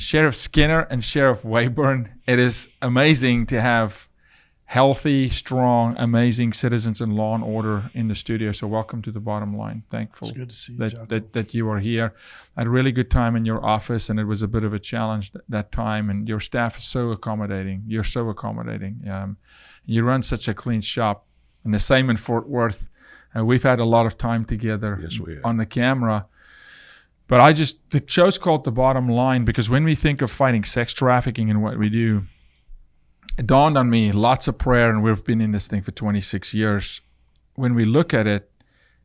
Sheriff Skinner and Sheriff Wayburn, it is amazing to have healthy, strong, amazing citizens and law and order in the studio. So welcome to the Bottom Line. Thankful It's good to see you, that you are here. I had a really good time in your office, and it was a bit of a challenge that time. And your staff is so accommodating. You're so accommodating. You run such a clean shop. And the same in Fort Worth. We've had a lot of time together on the camera. But the show's called The Bottom Line because when we think of fighting sex trafficking and what we do, it dawned on me, lots of prayer, and we've been in this thing for 26 years. When we look at it,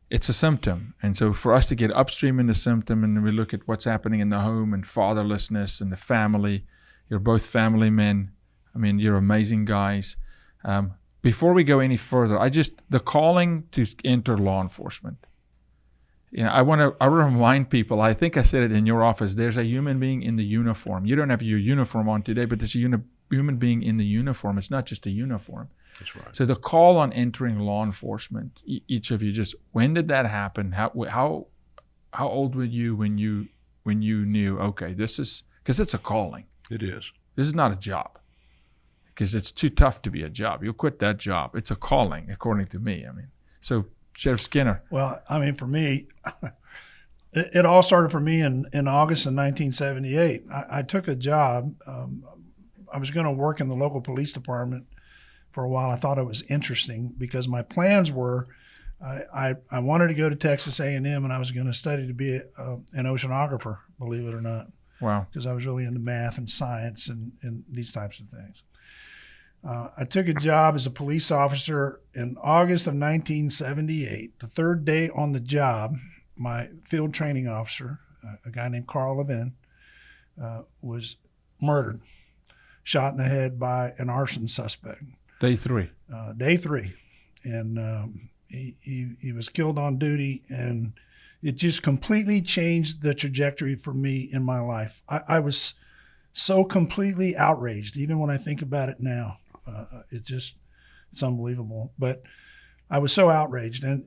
it's a symptom. And so for us to get upstream in the symptom, and we look at what's happening in the home and fatherlessness and the family, you're both family men. I mean, you're amazing guys. Before we go any further, the calling to enter law enforcement. I want to remind people, I think I said it in your office, there's a human being in the uniform. You don't have your uniform on today, but there's a human being in the uniform. It's not just a uniform. That's right. So the call on entering law enforcement, each of you, when did that happen? How old were you when you knew, okay, this is, because it's a calling. It is. This is not a job. Because it's too tough to be a job. You'll quit that job. It's a calling, according to me. I mean, so Sheriff Skinner. Well, I mean, for me, it all started for me in August of 1978. I took a job. I was going to work in the local police department for a while. I thought it was interesting because my plans were I wanted to go to Texas A&M, and I was going to study to be an oceanographer, believe it or not. Wow. Because I was really into math and science and these types of things. I took a job as a police officer in August of 1978. The third day on the job, my field training officer, a guy named Carl Levin, was murdered, shot in the head by an arson suspect. Day three. Day three. And he was killed on duty, and it just completely changed the trajectory for me in my life. I was so completely outraged, even when I think about it now. It's unbelievable. But I was so outraged, and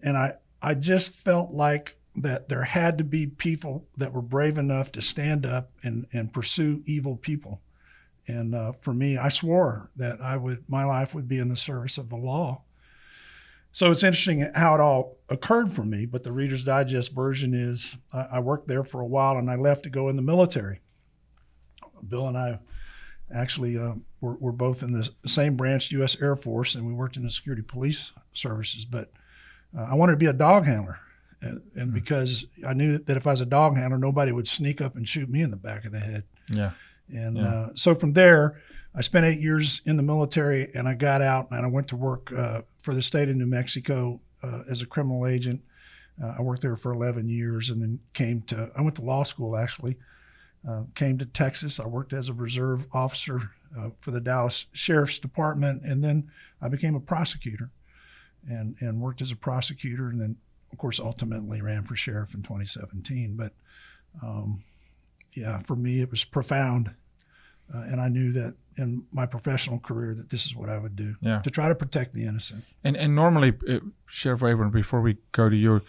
I just felt like that there had to be people that were brave enough to stand up and pursue evil people. And for me, I swore that my life would be in the service of the law. So it's interesting how it all occurred for me, but the Reader's Digest version is I worked there for a while, and I left to go in the military. Bill and I actually we're both in the same branch, U.S. Air Force, and we worked in the security police services. But I wanted to be a dog handler, and because I knew that if I was a dog handler, nobody would sneak up and shoot me in the back of the head. Yeah. And so from there, I spent 8 years in the military, and I got out, and I went to work for the state of New Mexico as a criminal agent. I worked there for 11 years, and then I went to law school, actually. Came to Texas. I worked as a reserve officer for the Dallas Sheriff's Department, and then I became a prosecutor and worked as a prosecutor, and then, of course, ultimately ran for sheriff in 2017. But, for me, it was profound, and I knew that in my professional career that this is what I would do, to try to protect the innocent. And normally, Sheriff Wayburn, before we go to you,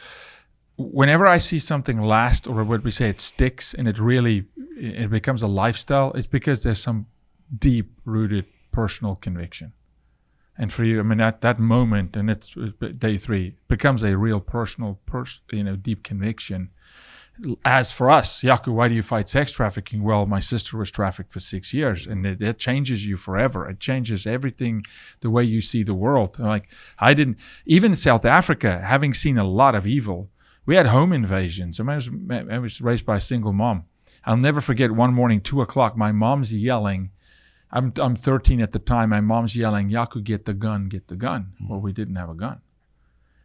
whenever I see something last, or what we say, it sticks and it becomes a lifestyle, it's because there's some deep-rooted personal conviction. And for you, I mean, at that moment, and it's day three, becomes a real personal, deep conviction. As for us, Yaku, why do you fight sex trafficking? Well, my sister was trafficked for 6 years, and it changes you forever. It changes everything, the way you see the world. Like, even in South Africa, having seen a lot of evil, we had home invasions. I was raised by a single mom. I'll never forget one morning, 2:00, my mom's yelling. I'm 13 at the time. My mom's yelling, Yaku, get the gun, get the gun. Well, we didn't have a gun.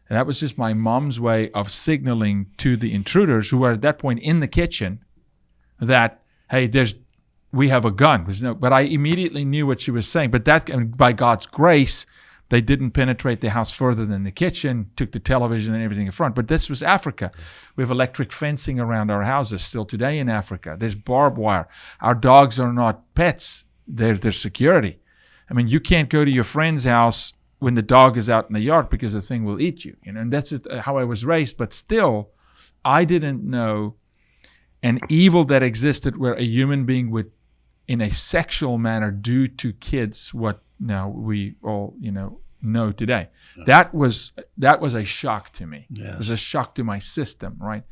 And that was just my mom's way of signaling to the intruders who were at that point in the kitchen that, hey, we have a gun. But I immediately knew what she was saying. But by God's grace, they didn't penetrate the house further than the kitchen, took the television and everything in front. But this was Africa. We have electric fencing around our houses still today in Africa. There's barbed wire. Our dogs are not pets. They're security. I mean, you can't go to your friend's house when the dog is out in the yard because the thing will eat you. And that's how I was raised. But still, I didn't know an evil that existed where a human being would in a sexual manner do to kids what now we all know today. Yeah. That was a shock to me. Yes. It was a shock to my system, right?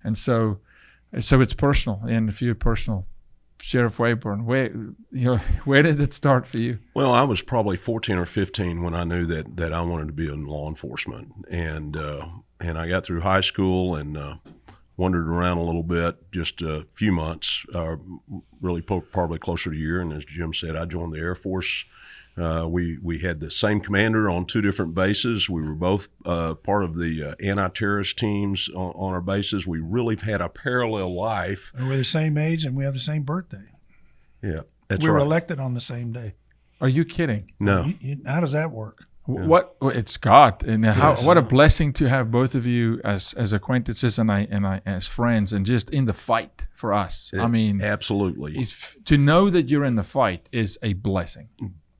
And so it's personal. And if you're personal, Sheriff Wayburn, where did it start for you? Well, I was probably 14 or 15 when I knew that I wanted to be in law enforcement, and I got through high school and wandered around a little bit, just a few months, really probably closer to a year. And as Jim said, I joined the Air Force. We had the same commander on two different bases. We were both part of the anti-terrorist teams on our bases. We really had a parallel life. And we're the same age, and we have the same birthday. Yeah, that's we were right. elected on the same day. Are you kidding? No. How does that work? Yeah. It's God, and what a blessing to have both of you as acquaintances and I as friends, and just in the fight for us. I mean, absolutely. To know that you're in the fight is a blessing.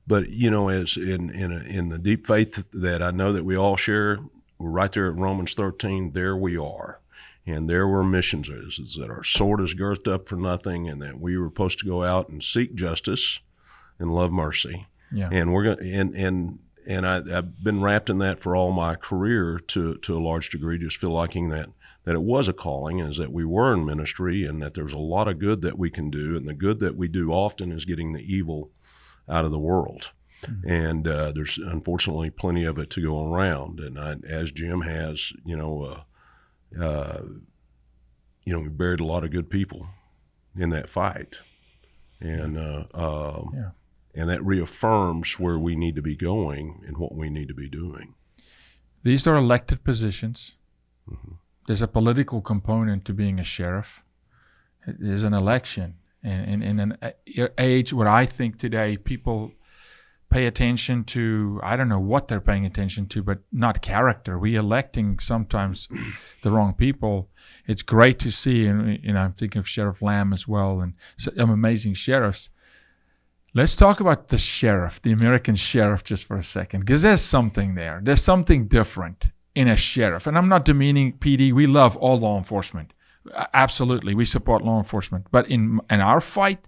But as in the deep faith that I know that we all share, we're right there at Romans 13. There we are, and there were missions is that our sword is girthed up for nothing, and that we were supposed to go out and seek justice and love mercy. Yeah. And we're going and I've been wrapped in that for all my career to a large degree, just feel liking that it was a calling, is that we were in ministry, and that there's a lot of good that we can do, and the good that we do often is getting the evil out of the world. Mm-hmm. And there's unfortunately plenty of it to go around. And as Jim has, we buried a lot of good people in that fight. And and that reaffirms where we need to be going and what we need to be doing. These are elected positions. Mm-hmm. There's a political component to being a sheriff. There's an election. And in an age where I think today people pay attention to, I don't know what they're paying attention to, but not character. We electing sometimes the wrong people. It's great to see, and I'm thinking of Sheriff Lamb as well, and some amazing sheriffs. Let's talk about the sheriff, the American sheriff, just for a second, because there's something there. There's something different in a sheriff. And I'm not demeaning PD. We love all law enforcement. Absolutely, we support law enforcement. But in our fight,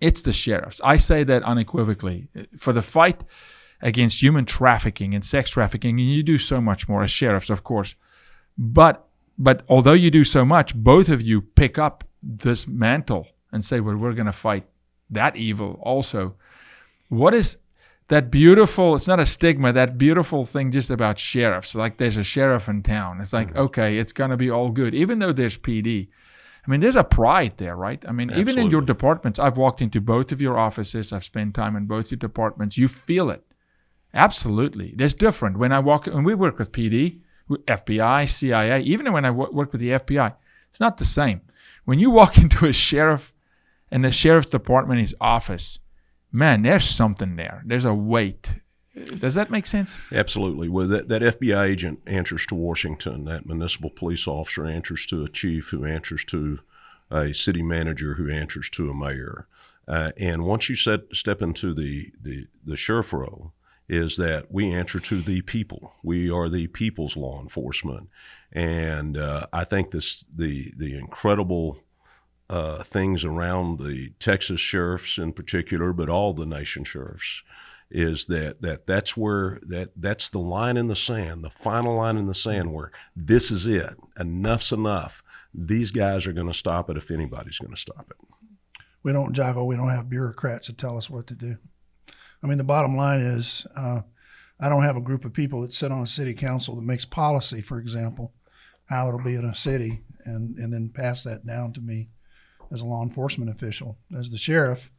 it's the sheriffs. I say that unequivocally. For the fight against human trafficking and sex trafficking, and you do so much more as sheriffs, of course. But although you do so much, both of you pick up this mantle and say, well, we're going to fight that evil also. What is that beautiful, it's not a stigma, that beautiful thing just about sheriffs, like there's a sheriff in town. It's like, okay, it's going to be all good, even though there's PD. I mean, there's a pride there, right? I mean, Absolutely. Even in your departments, I've walked into both of your offices, I've spent time in both your departments, you feel it. Absolutely. There's different. When we work with PD, FBI, CIA, even when I work with the FBI, it's not the same. When you walk into a sheriff and the sheriff's department, his office, man, there's something there. There's a weight. Does that make sense? Absolutely. Well, that FBI agent answers to Washington. That municipal police officer answers to a chief, who answers to a city manager, who answers to a mayor. And once you step into the sheriff role, is that we answer to the people. We are the people's law enforcement. And I think the incredible things around the Texas sheriffs in particular, but all the nation sheriffs, is that's where that's the line in the sand, the final line in the sand, where this is it. Enough's enough. These guys are going to stop it if anybody's going to stop it. We don't have bureaucrats to tell us what to do. I mean, the bottom line is I don't have a group of people that sit on a city council that makes policy, for example, how it'll be in a city, and then pass that down to me as a law enforcement official. As the sheriff,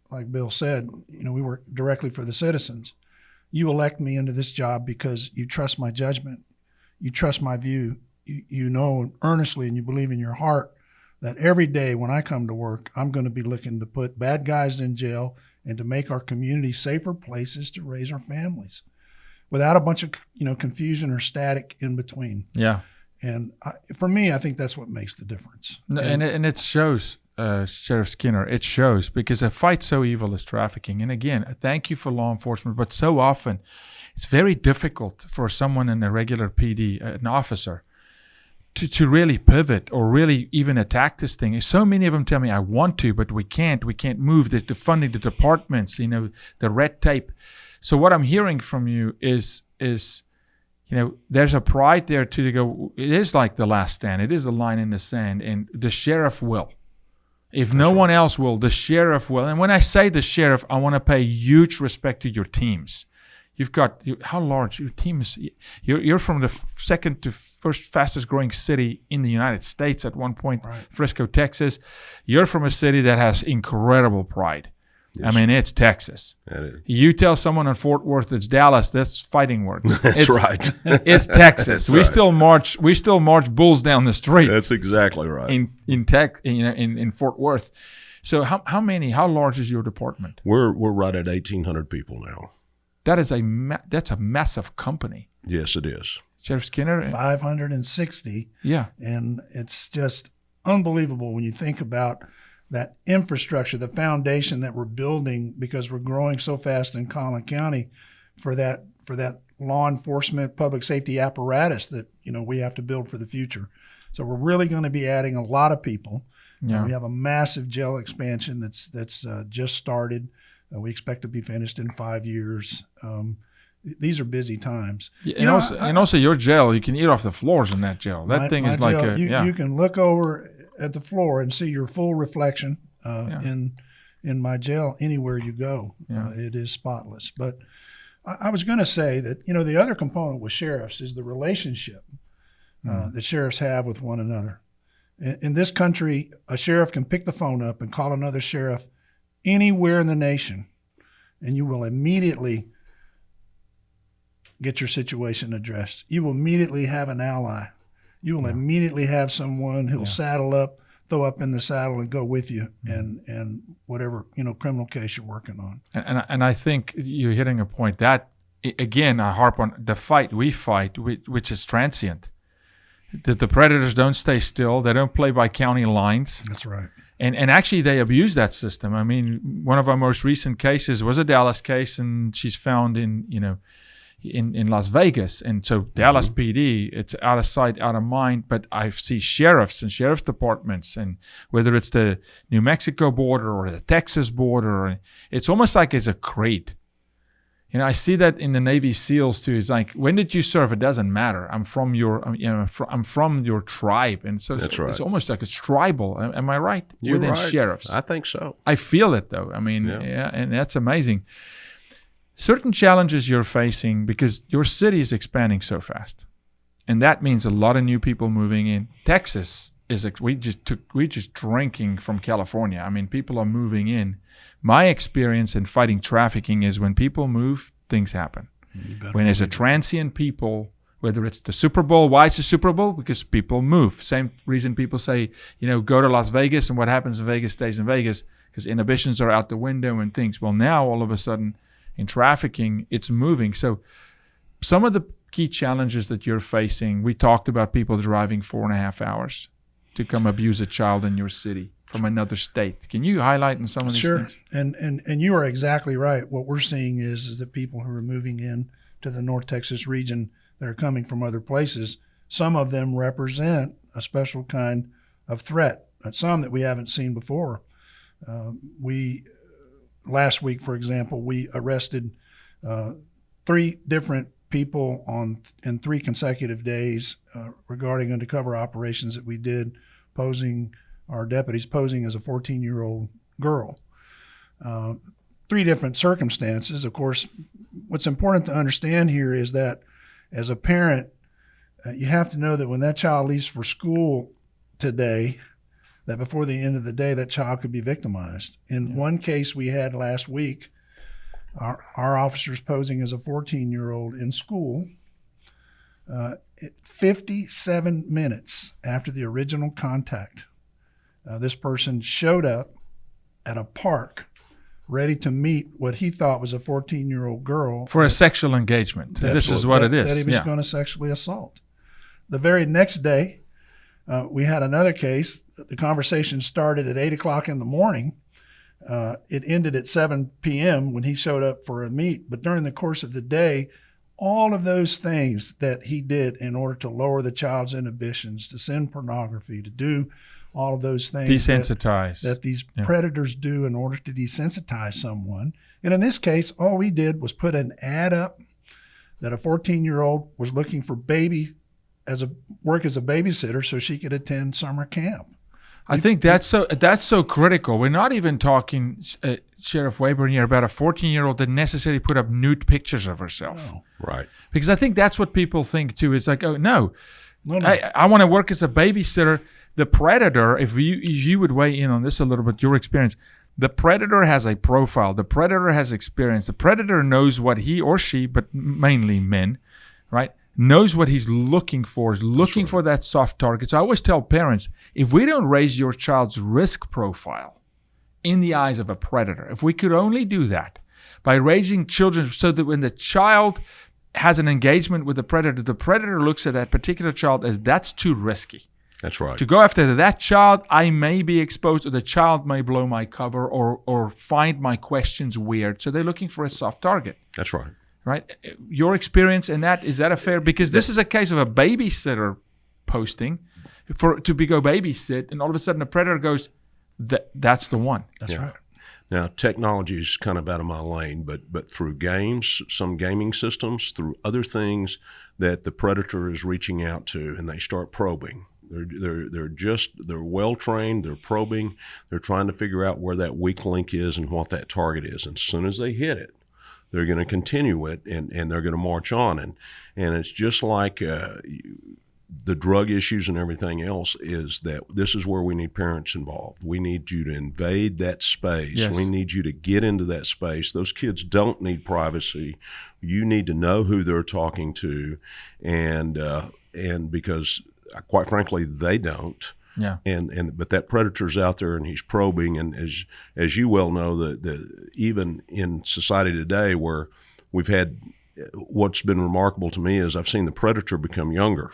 like Bill said, we work directly for the citizens. You elect me into this job because you trust my judgment, you trust my view, you know earnestly and you believe in your heart that every day when I come to work, I'm going to be looking to put bad guys in jail and to make our community safer places to raise our families without a bunch of confusion or static in between. Yeah. And for me, I think that's what makes the difference. And it shows, Sheriff Skinner, it shows, because a fight so evil is trafficking. And again, thank you for law enforcement, but so often it's very difficult for someone in a regular PD, an officer, to really pivot or really even attack this thing. So many of them tell me, I want to, but we can't move the funding, the departments, the red tape. So what I'm hearing from you is there's a pride there to go, it is like the last stand. It is a line in the sand, and the sheriff will. If no one else will, the sheriff will. And when I say the sheriff, I want to pay huge respect to your teams. You've got how large your team is. You're from the second to first fastest growing city in the United States at one point, right. Frisco, Texas. You're from a city that has incredible pride. Yes. I mean, it's Texas. You tell someone in Fort Worth it's Dallas, that's fighting words. That's right. It's Texas. That's right. We still march bulls down the street. That's exactly right. In Fort Worth. So how large is your department? We're right at 1,800 people now. That's a massive company. Yes, it is. Sheriff Skinner? 560. Yeah. And it's just unbelievable when you think about that infrastructure, the foundation that we're building, because we're growing so fast in Collin County for that law enforcement, public safety apparatus that, we have to build for the future. So we're really going to be adding a lot of people. Yeah. We have a massive jail expansion that's just started. We expect to be finished in 5 years. These are busy times. Yeah, and also your jail, you can eat off the floors in that jail. That thing is jail, like you can look over at the floor and see your full reflection in my jail anywhere you go. Yeah. It is spotless. But I was going to say that, the other component with sheriffs is the relationship that sheriffs have with one another. In this country, a sheriff can pick the phone up and call another sheriff anywhere in the nation, and you will immediately get your situation addressed. You will immediately have an ally. You will immediately have someone who'll saddle up, throw up in the saddle, and go with you and whatever criminal case you're working on. And I think you're hitting a point that, again, I harp on the fight we fight, which is transient. That the predators don't stay still. They don't play by county lines. That's right. And actually, they abuse that system. I mean, one of our most recent cases was a Dallas case, and she's found in Las Vegas. And so Dallas PD, it's out of sight, out of mind. But I see sheriffs and sheriff departments, and whether it's the New Mexico border or the Texas border, it's almost like it's a crate. I see that in the Navy SEALs too. It's like, when did you serve? It doesn't matter. I'm from your, I'm from your tribe, and so it's almost like it's tribal. Am I right? You're within right. Sheriffs, I think so. I feel it though. I mean, and that's amazing. Certain challenges you're facing because your city is expanding so fast, and that means a lot of new people moving in. Texas is we just drinking from California. I mean, people are moving in. My experience in fighting trafficking is when people move, things happen. When there's a transient people, whether it's the Super Bowl, why is the Super Bowl? Because people move. Same reason people say, go to Las Vegas, and what happens in Vegas stays in Vegas, because inhibitions are out the window and things. Well, now all of a sudden in trafficking, it's moving. So some of the key challenges that you're facing, we talked about people driving 4.5 hours to come abuse a child in your city from another state. Can you highlight in some of these things? Sure, and you are exactly right. What we're seeing is that people who are moving in to the North Texas region that are coming from other places, some of them represent a special kind of threat, some that we haven't seen before. Last week, for example, we arrested 3 different people in 3 consecutive days regarding undercover operations that we did, our deputies posing as a 14-year-old girl. 3 different circumstances. Of course, what's important to understand here is that as a parent, you have to know that when that child leaves for school today, that before the end of the day, that child could be victimized. In one case we had last week, our officers posing as a 14-year-old in school, 57 minutes after the original contact, this person showed up at a park ready to meet what he thought was a 14-year-old girl. For a sexual engagement. This is what it is. That he was going to sexually assault. The very next day, we had another case. The conversation started at 8 o'clock in the morning. It ended at 7 p.m. when he showed up for a meet. But during the course of the day, all of those things that he did in order to lower the child's inhibitions, to send pornography, to do all of those things desensitize that these predators do in order to desensitize someone. And in this case, all we did was put an ad up that a 14-year-old was looking for work as a babysitter so she could attend summer camp. I think that's so critical. We're not even talking, Sheriff Wayburn, here about a 14-year-old that necessarily put up nude pictures of herself. No. Right. Because I think that's what people think too. It's like, oh no. No. I want to work as a babysitter. The predator, if you would weigh in on this a little bit, your experience, the predator has a profile. The predator has experience. The predator knows what he or she, but mainly men, right, knows what he's looking for, is looking for that soft target. So I always tell parents, if we don't raise your child's risk profile in the eyes of a predator, if we could only do that by raising children so that when the child has an engagement with the predator looks at that particular child as that's too risky. That's right. To go after that child, I may be exposed, or the child may blow my cover or find my questions weird. So they're looking for a soft target. That's right. Right? Your experience in that, is that a fair? Because this is a case of a babysitter posting to go babysit, and all of a sudden the predator goes, that's the one. That's right. Now, technology is kind of out of my lane, but through games, some gaming systems, through other things that the predator is reaching out to, and they start probing. They're well trained. They're probing. They're trying to figure out where that weak link is and what that target is. And as soon as they hit it, they're going to continue it and they're going to march on. And it's just like the drug issues and everything else, is that this is where we need parents involved. We need you to invade that space. Yes. We need you to get into that space. Those kids don't need privacy. You need to know who they're talking to, and because quite frankly, they don't. Yeah. But that predator's out there and he's probing, and as you well know, the even in society today where we've had, what's been remarkable to me is I've seen the predator become younger.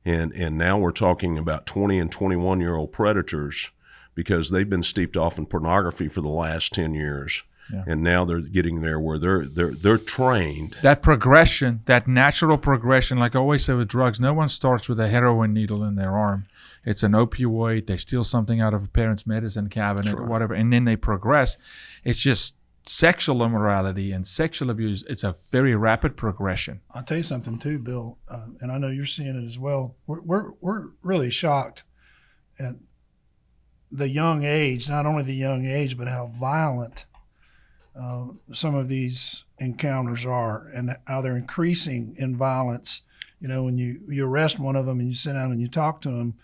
And now we're talking about 20 and 21-year-old predators because they've been steeped off in pornography for the last 10 years. Yeah. And now they're getting there where they're trained. That progression, that natural progression, like I always say with drugs, no one starts with a heroin needle in their arm. It's an opioid. They steal something out of a parent's medicine cabinet or whatever, and then they progress. It's just sexual immorality and sexual abuse. It's a very rapid progression. I'll tell you something too, Bill, and I know you're seeing it as well. We're really shocked at the young age, not only the young age, but how violent some of these encounters are and how they're increasing in violence. You know, when you arrest one of them and you sit down and you talk to them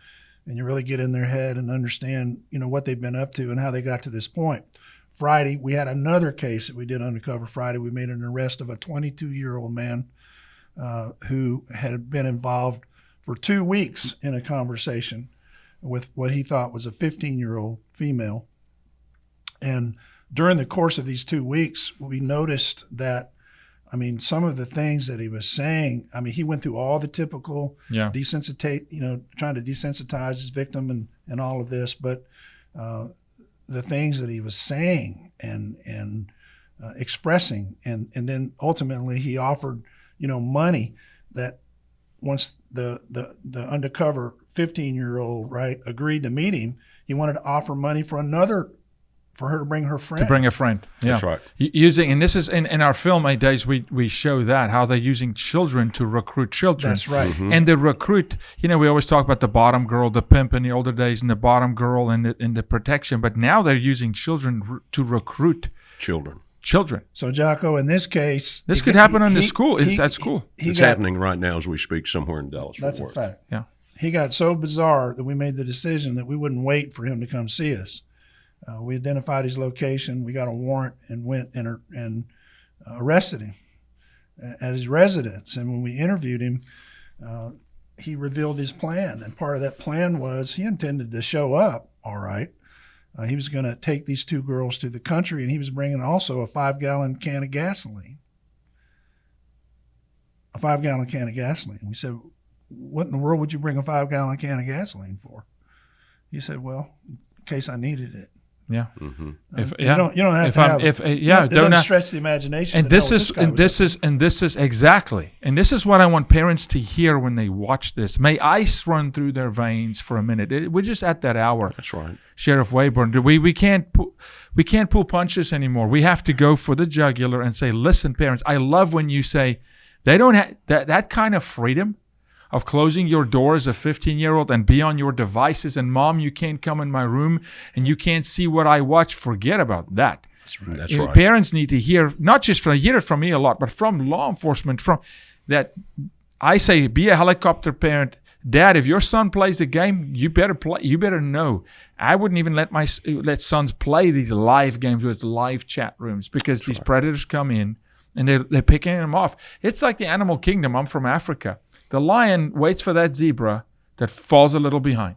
and you really get in their head and understand, you know, what they've been up to and how they got to this point. Friday, we had another case that we did Undercover Friday. We made an arrest of a 22-year-old man who had been involved for 2 weeks in a conversation with what he thought was a 15-year-old female. And during the course of these 2 weeks, we noticed that, I mean, some of the things that he was saying, I mean, he went through all the typical trying to desensitize his victim and all of this, but the things that he was saying and expressing, and then ultimately he offered, you know, money that once the undercover 15-year-old, right, agreed to meet him, he wanted to offer money for her to bring her friend. To bring a friend. Yeah. That's right. Using, and this is in our film 8 Days, we show that, how they're using children to recruit children. That's right. Mm-hmm. And the recruit, you know, we always talk about the bottom girl, the pimp in the older days, and the bottom girl and the protection, but now they're using children to recruit children. So, Jocko, in this case, this could happen at school. It's happening right now as we speak somewhere in Dallas. That's a fact. Yeah. He got so bizarre that we made the decision that we wouldn't wait for him to come see us. We identified his location. We got a warrant and went and arrested him at his residence. And when we interviewed him, he revealed his plan. And part of that plan was he intended to show up, all right. He was going to take these 2 girls to the country, and he was bringing also a 5-gallon can of gasoline. A 5-gallon can of gasoline. We said, what in the world would you bring a 5-gallon can of gasoline for? He said, well, in case I needed it. Yeah. Mm-hmm. You don't have to have. It doesn't stretch the imagination. And this is exactly. And this is what I want parents to hear when they watch this. May ice run through their veins for a minute. We're just at that hour. That's right. Sheriff Wayburn, we can't pull punches anymore. We have to go for the jugular and say, listen, parents, I love when you say they don't have that kind of freedom of closing your door as a 15-year-old and be on your devices, and mom, you can't come in my room and you can't see what I watch. Forget about that. That's right. Parents need to hear, not just from me a lot, but from law enforcement, from that. I say, be a helicopter parent. Dad, if your son plays the game, you better play. You better know. I wouldn't even let sons play these live games with live chat rooms, because these predators come in and they're picking them off. It's like the animal kingdom. I'm from Africa. The lion waits for that zebra that falls a little behind.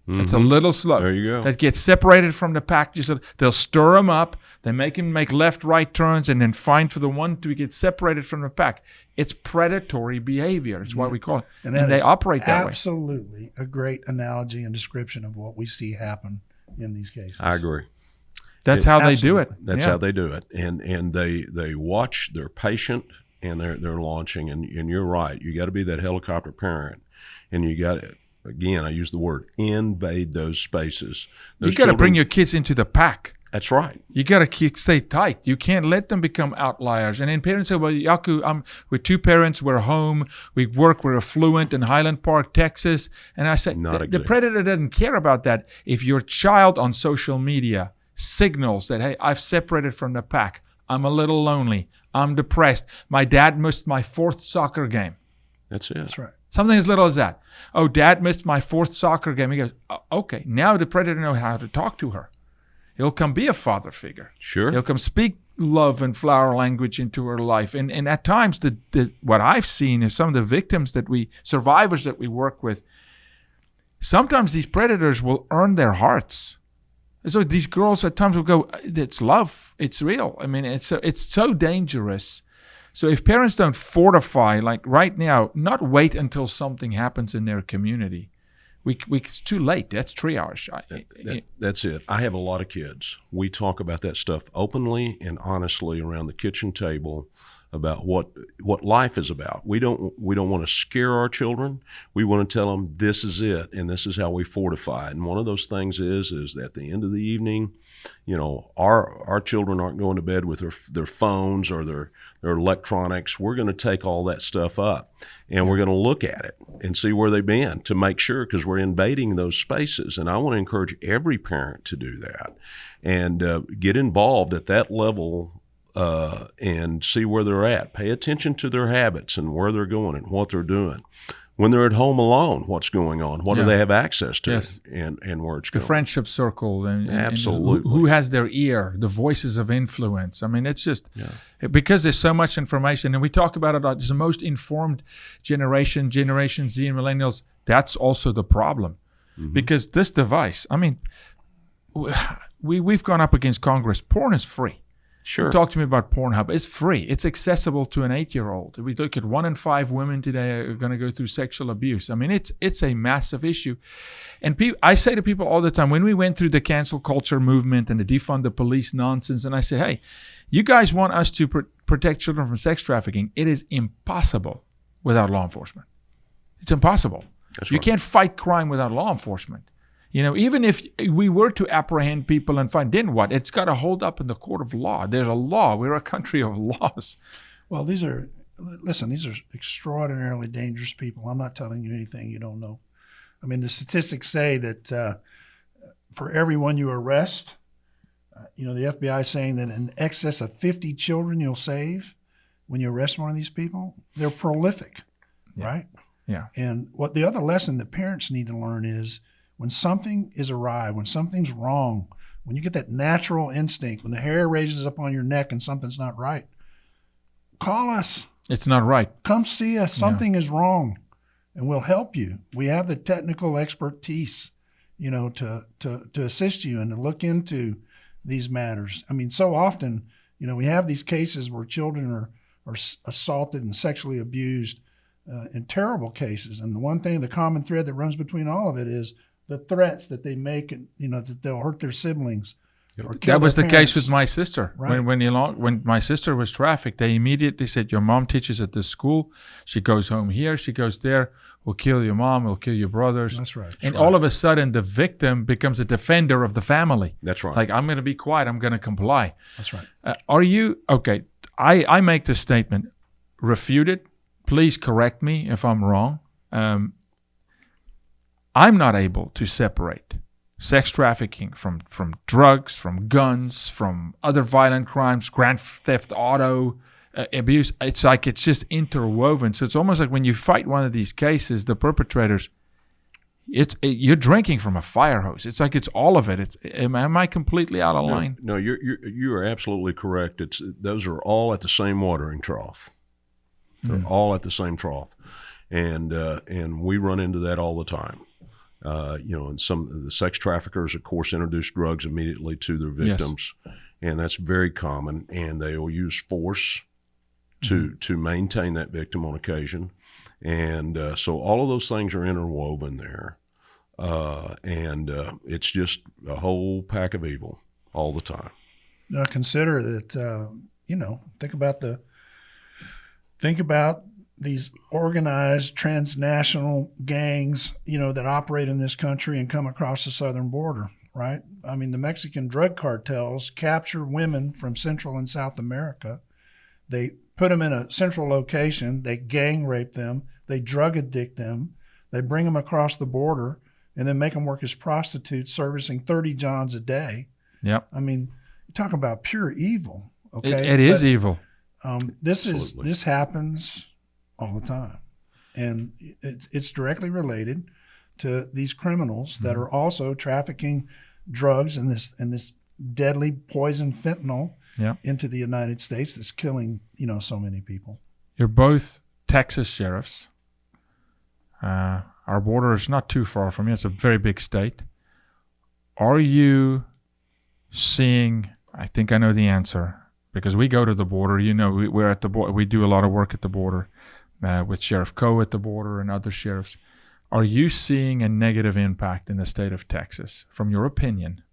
It's a little slow. There you go. That gets separated from the pack. They'll stir him up. They make him make left, right turns, and then find for the one to get separated from the pack. It's predatory behavior. It's what we call it. And they operate that way. Absolutely a great analogy and description of what we see happen in these cases. I agree. That's how they do it. That's how they do it. And they watch, they're patient, and they're launching. And you're right. You got to be that helicopter parent. And you got to, again, I use the word, invade those spaces. You got to bring your kids into the pack. That's right. You got to stay tight. You can't let them become outliers. And then parents say, well, Yaku, we're two parents. We're home. We work. We're affluent in Highland Park, Texas. And I say, the predator doesn't care about that. If your child on social media signals that, hey, I've separated from the pack. I'm a little lonely. I'm depressed. My dad missed my 4th soccer game. That's it. That's right. Something as little as that. Oh, dad missed my 4th soccer game. He goes, okay, now the predator knows how to talk to her. He'll come be a father figure. Sure. He'll come speak love and flower language into her life. And at times, what I've seen is some of the survivors that we work with, sometimes these predators will earn their hearts. So these girls at times will go, it's love. It's real. I mean, it's so dangerous. So if parents don't fortify, like right now, not wait until something happens in their community. It's too late. That's triage. That's it. I have a lot of kids. We talk about that stuff openly and honestly around the kitchen table about what life is about. We don't want to scare our children. We want to tell them this is it and this is how we fortify. And one of those things is that at the end of the evening, our children aren't going to bed with their phones or their electronics. We're going to take all that stuff up and we're going to look at it and see where they've been to make sure, because we're invading those spaces. And I want to encourage every parent to do that and get involved at that level and see where they're at. Pay attention to their habits and where they're going and what they're doing. When they're at home alone, what's going on? What do they have access to? Yes. And where it's going. The friendship circle. And absolutely. Who has their ear, the voices of influence. I mean, it's just because there's so much information. And we talk about it, it's the most informed Generation Z and millennials. That's also the problem. Mm-hmm. Because this device, I mean, we've gone up against Congress. Porn is free. Sure. Talk to me about Pornhub. It's free. It's accessible to an 8-year-old. We look at 1 in 5 women today are going to go through sexual abuse. I mean, it's a massive issue. And I say to people all the time, when we went through the cancel culture movement and the defund the police nonsense, and I say, hey, you guys want us to protect children from sex trafficking. It is impossible without law enforcement. It's impossible. You can't fight crime without law enforcement. Even if we were to apprehend people and find, then what? It's got to hold up in the court of law. There's a law. We're a country of laws. Well, these are extraordinarily dangerous people. I'm not telling you anything you don't know. I mean, the statistics say that for every one you arrest, the FBI is saying that in excess of 50 children you'll save when you arrest one of these people. They're prolific, right? Yeah. And what the other lesson that parents need to learn is, when something is awry, when something's wrong, when you get that natural instinct, when the hair raises up on your neck and something's not right, call us. It's not right. Come see us. Something is wrong, and we'll help you. We have the technical expertise, to assist you and to look into these matters. I mean, so often, we have these cases where children are assaulted and sexually abused in terrible cases. And the common thread that runs between all of it is the threats that they make, that they'll hurt their siblings, or kill That was their the case with parents. my sister. Right. When my sister was trafficked, they immediately said, your mom teaches at this school. She goes home here. She goes there. We'll kill your mom. We'll kill your brothers. That's right. And all of a sudden, the victim becomes a defender of the family. That's right. Like, I'm going to be quiet. I'm going to comply. That's right. Okay, I make this statement. Refute it. Please correct me if I'm wrong. I'm not able to separate sex trafficking from drugs, from guns, from other violent crimes, grand theft auto, abuse. It's like it's just interwoven. So it's almost like when you fight one of these cases, the perpetrators, you're drinking from a fire hose. It's like it's all of it. Am I completely out of line? No, you are absolutely correct. Those are all at the same watering trough. They're all at the same trough, and we run into that all the time. And some of the sex traffickers, of course, introduce drugs immediately to their victims, and that's very common. And they will use force to maintain that victim on occasion, and so all of those things are interwoven there, and it's just a whole pack of evil all the time. Now consider that. Think about these organized transnational gangs, that operate in this country and come across the southern border, right? I mean, the Mexican drug cartels capture women from Central and South America. They put them in a central location. They gang rape them. They drug addict them. They bring them across the border and then make them work as prostitutes, servicing 30 johns a day. Yep. I mean, you talk about pure evil. Okay, It is evil. This happens all the time, and it's directly related to these criminals that are also trafficking drugs and this deadly poison fentanyl into the United States that's killing so many people. You're both Texas sheriffs. Our border is not too far from you. It's a very big state. Are you seeing? I think I know the answer because we go to the border. We're at the border. We do a lot of work at the border. With Sheriff Coe at the border and other sheriffs. Are you seeing a negative impact in the state of Texas, from your opinion,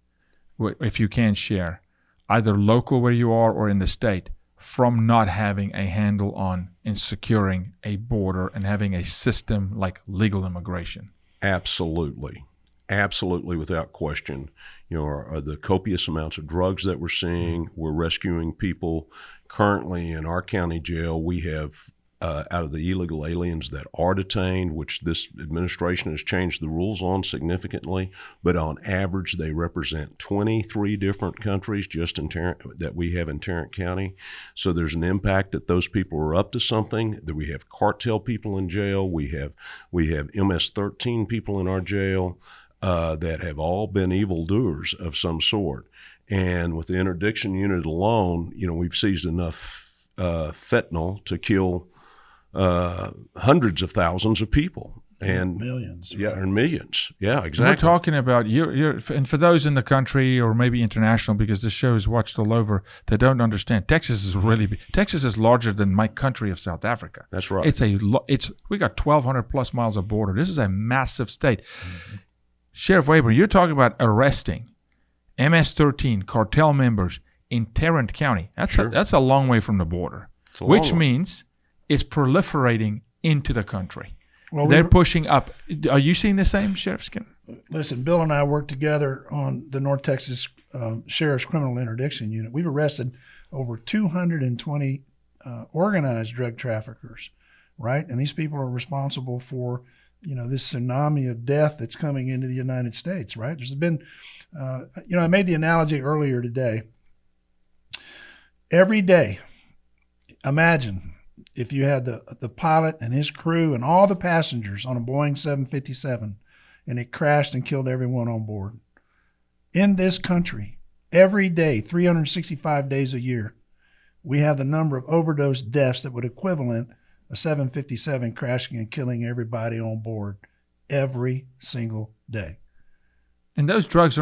if you can share, either local where you are or in the state, from not having a handle on and securing a border and having a system like legal immigration? Absolutely. Absolutely, without question. The copious amounts of drugs that we're seeing, we're rescuing people. Currently in our county jail, we have out of the illegal aliens that are detained, which this administration has changed the rules on significantly, but on average they represent 23 different countries just that we have in Tarrant County. So there's an impact that those people are up to something, that we have cartel people in jail, we have MS-13 people in our jail that have all been evildoers of some sort. And with the interdiction unit alone, we've seized enough fentanyl to kill hundreds of thousands of people and millions. Yeah, and millions. Yeah, exactly. We're talking about and for those in the country or maybe international, because this show is watched all over, they don't understand. Texas is really big. Texas is larger than my country of South Africa. That's right. We got 1,200 plus miles of border. This is a massive state. Mm-hmm. Sheriff Wayburn, you're talking about arresting MS-13 cartel members in Tarrant County. That's a long way from the border, which means it's proliferating into the country. Well, they're pushing up. Are you seeing the same, Sheriff Skinner? Listen, Bill and I worked together on the North Texas Sheriff's Criminal Interdiction Unit. We've arrested over 220 organized drug traffickers, right? And these people are responsible for, this tsunami of death that's coming into the United States, right? There's been, I made the analogy earlier today. Every day, imagine if you had the pilot and his crew and all the passengers on a Boeing 757 and it crashed and killed everyone on board. In this country, every day, 365 days a year, we have the number of overdose deaths that would equivalent a 757 crashing and killing everybody on board every single day. And those drugs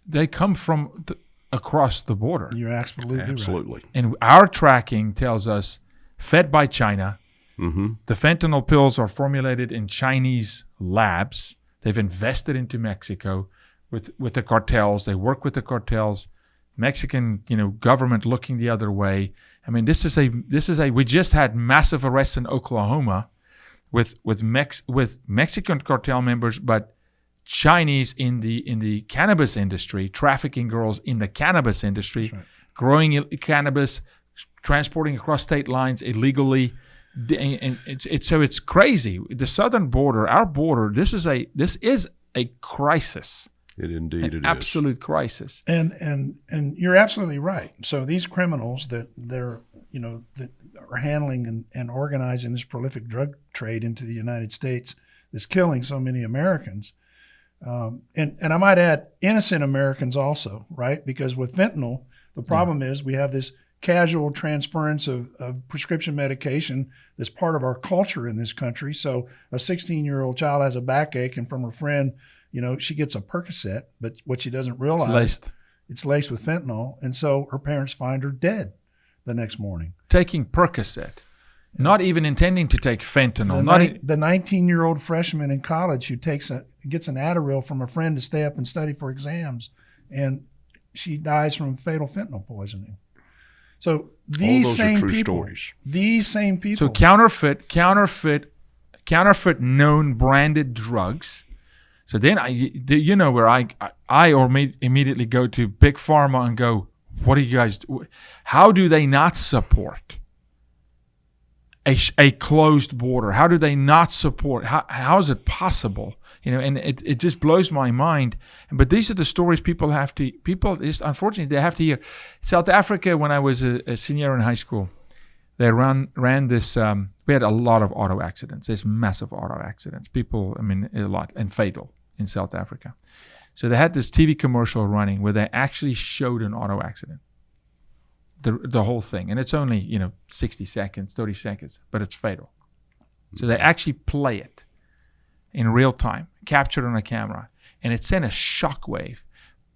they come from across the border. You're absolutely right. And our tracking tells us, fed by China, the fentanyl pills are formulated in Chinese labs. They've invested into Mexico with the cartels. They work with the cartels. Mexican, government looking the other way. I mean, this is a. We just had massive arrests in Oklahoma, with Mexican cartel members, but Chinese in the cannabis industry, trafficking girls in the cannabis industry, right. Growing cannabis, transporting across state lines illegally. And it's crazy. The southern border, our border, this is a crisis. It indeed it is. Absolute crisis. And you're absolutely right. So these criminals that are handling and organizing this prolific drug trade into the United States that's killing so many Americans. And I might add innocent Americans also, right? Because with fentanyl, the problem is we have this casual transference of prescription medication that's part of our culture in this country. So a 16-year-old child has a backache, and from her friend, she gets a Percocet, but what she doesn't realize, it's laced with fentanyl. And so her parents find her dead the next morning. Taking Percocet, not even intending to take fentanyl. The 19-year-old freshman in college who gets an Adderall from a friend to stay up and study for exams, and she dies from fatal fentanyl poisoning. So these same people, So counterfeit known branded drugs. So then where I immediately go to Big Pharma and go, what do you guys do? How do they not support a closed border? How do they not support? How is it possible? And it just blows my mind. But these are the stories unfortunately, they have to hear. South Africa, when I was a senior in high school, they ran this, we had a lot of auto accidents. There's massive auto accidents. A lot, and fatal in South Africa. So they had this TV commercial running where they actually showed an auto accident. The whole thing. And it's only, 60 seconds, 30 seconds, but it's fatal. So they actually play it in real time, captured on a camera, and it sent a shockwave.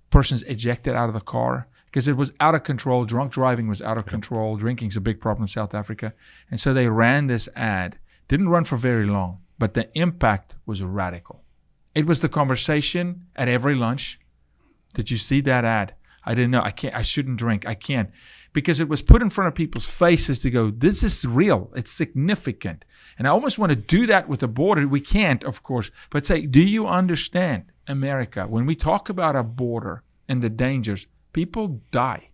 Person's ejected out of the car because it was out of control. Drunk driving was out of control. Drinking's a big problem in South Africa. And so they ran this ad. Didn't run for very long, but the impact was radical. It was the conversation at every lunch. Did you see that ad? I didn't know. I shouldn't drink. I can't. Because it was put in front of people's faces to go, this is real. It's significant. And I almost want to do that with the border. We can't, of course. But say, do you understand, America, when we talk about a border and the dangers, people die.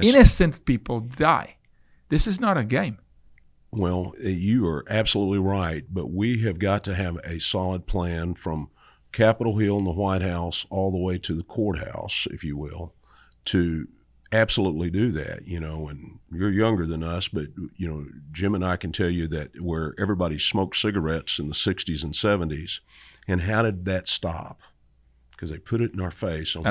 Innocent people die. This is not a game. Well, you are absolutely right. But we have got to have a solid plan from Capitol Hill and the White House all the way to the courthouse, if you will, to absolutely do that, and you're younger than us, but, Jim and I can tell you that where everybody smoked cigarettes in the 60s and 70s, and how did that stop? Because they put it in our face on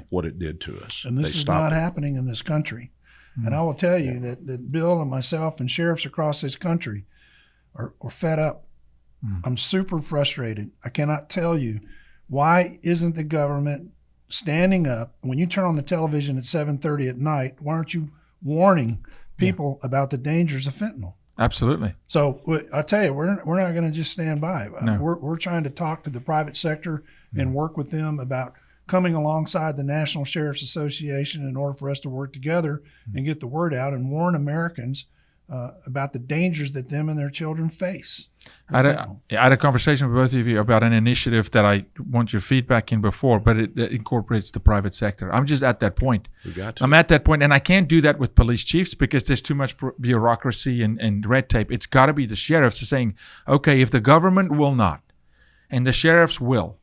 what it did to us. And this is not happening in this country. Mm-hmm. And I will tell you that Bill and myself and sheriffs across this country are fed up. Mm-hmm. I'm super frustrated. I cannot tell you, why isn't the government standing up? When you turn on the television at 7:30 at night, why aren't you warning people about the dangers of fentanyl? Absolutely. So I tell you, we're not going to just stand by. No. We're trying to talk to the private sector and work with them about coming alongside the National Sheriff's Association in order for us to work together and get the word out and warn Americans about the dangers that them and their children face. I had a conversation with both of you about an initiative that I want your feedback in before, but it incorporates the private sector. I'm just at that point. I'm at that point, and I can't do that with police chiefs because there's too much bureaucracy and red tape. It's got to be the sheriffs saying, okay, if the government will not and the sheriffs will,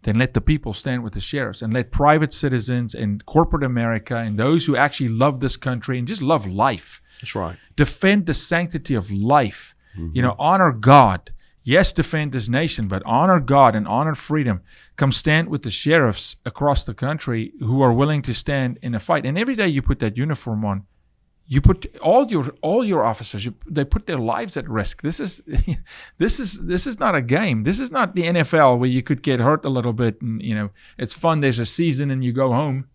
then let the people stand with the sheriffs and let private citizens and corporate America and those who actually love this country and just love life. That's right. Defend the sanctity of life. Mm-hmm. Honor God. Yes, defend this nation, but honor God and honor freedom. Come stand with the sheriffs across the country who are willing to stand in a fight. And every day you put that uniform on, you put all your officers. They put their lives at risk. This is not a game. This is not the NFL where you could get hurt a little bit and it's fun. There's a season and you go home.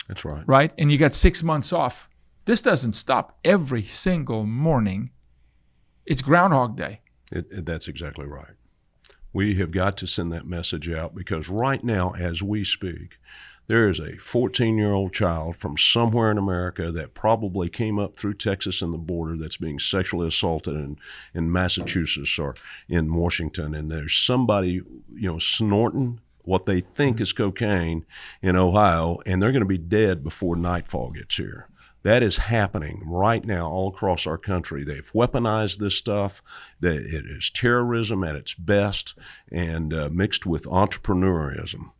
That's right. Right, and you got 6 months off. This doesn't stop every single morning. It's Groundhog Day. That's exactly right. We have got to send that message out because right now, as we speak, There is a 14-year-old child from somewhere in America that probably came up through Texas and the border that's being sexually assaulted in Massachusetts or in Washington, and there's somebody, snorting what they think is cocaine in Ohio, and they're going to be dead before nightfall gets here. That is happening right now all across our country. They've weaponized this stuff. It is terrorism at its best, and mixed with entrepreneurism.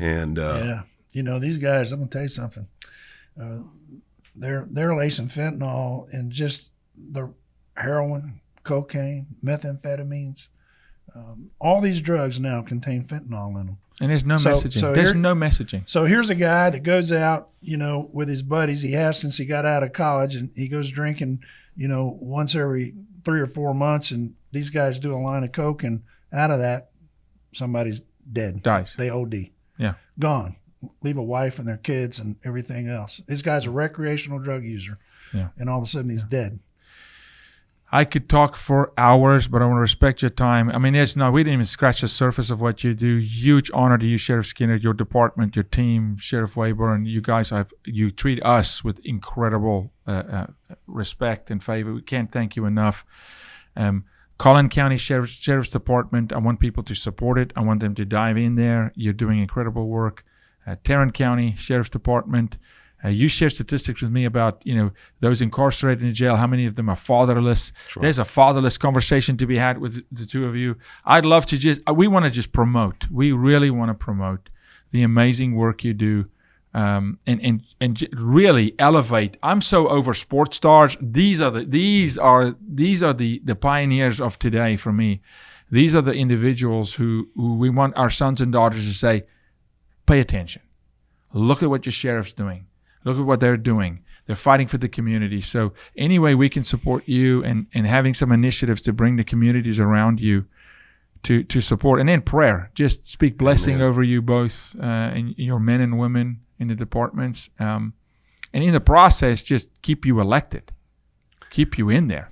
And these guys, I'm gonna tell you something. They're lacing fentanyl in just the heroin, cocaine, methamphetamines. All these drugs now contain fentanyl in them. And there's no messaging. There's no messaging. So here's a guy that goes out, with his buddies. He has since he got out of college, and he goes drinking, once every 3 or 4 months. And these guys do a line of coke, and out of that, somebody's dead. Dies. They OD. Yeah. Gone. Leave a wife and their kids and everything else. This guy's a recreational drug user. Yeah. And all of a sudden he's dead. I could talk for hours, but I want to respect your time. I mean, we didn't even scratch the surface of what you do. Huge honor to you, Sheriff Skinner, your department, your team, Sheriff Wayburn. You guys, you treat us with incredible respect and favor. We can't thank you enough. Collin County Sheriff's Department, I want people to support it. I want them to dive in there. You're doing incredible work. Tarrant County Sheriff's Department, you share statistics with me about, those incarcerated in jail, how many of them are fatherless. Sure. There's a fatherless conversation to be had with the two of you. I'd love to we want to just promote. We really want to promote the amazing work you do, and really elevate. I'm so over sports stars. These are the pioneers of today for me. These are the individuals who we want our sons and daughters to say, pay attention. Look at what your sheriff's doing. Look at what they're doing. They're fighting for the community. So any way we can support you and having some initiatives to bring the communities around you to support. And then prayer. Just speak blessing over you both and your men and women in the departments. And in the process, just keep you elected. Keep you in there.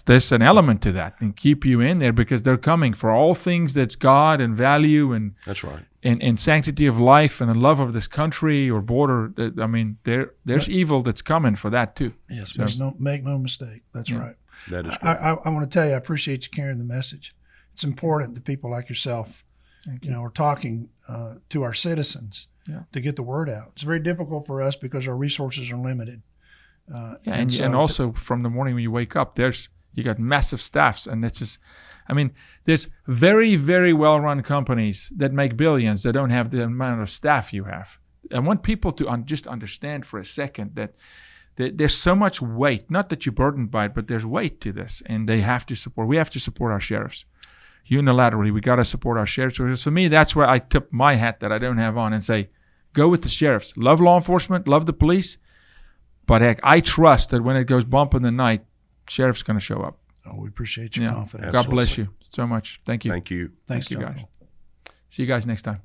There's an element to that, and keep you in there because they're coming for all things that's God and value and that's right, and sanctity of life and the love of this country or border. I mean, there's evil that's coming for that too. Yes, so, make no mistake. That's right. That is. I want to tell you, I appreciate you carrying the message. It's important that people like yourself, are talking to our citizens to get the word out. It's very difficult for us because our resources are limited. And also from the morning when you wake up, you got massive staffs, and it's just, there's very, very well-run companies that make billions that don't have the amount of staff you have. I want people to just understand for a second that there's so much weight, not that you're burdened by it, but there's weight to this, and we have to support our sheriffs. Unilaterally, we got to support our sheriffs. Because for me, that's where I tip my hat that I don't have on and say, go with the sheriffs. Love law enforcement, love the police. But heck, I trust that when it goes bump in the night, sheriff's going to show up. Oh, we appreciate your confidence. God bless you so much. Thank you. Thank you. Thanks, you guys. See you guys next time.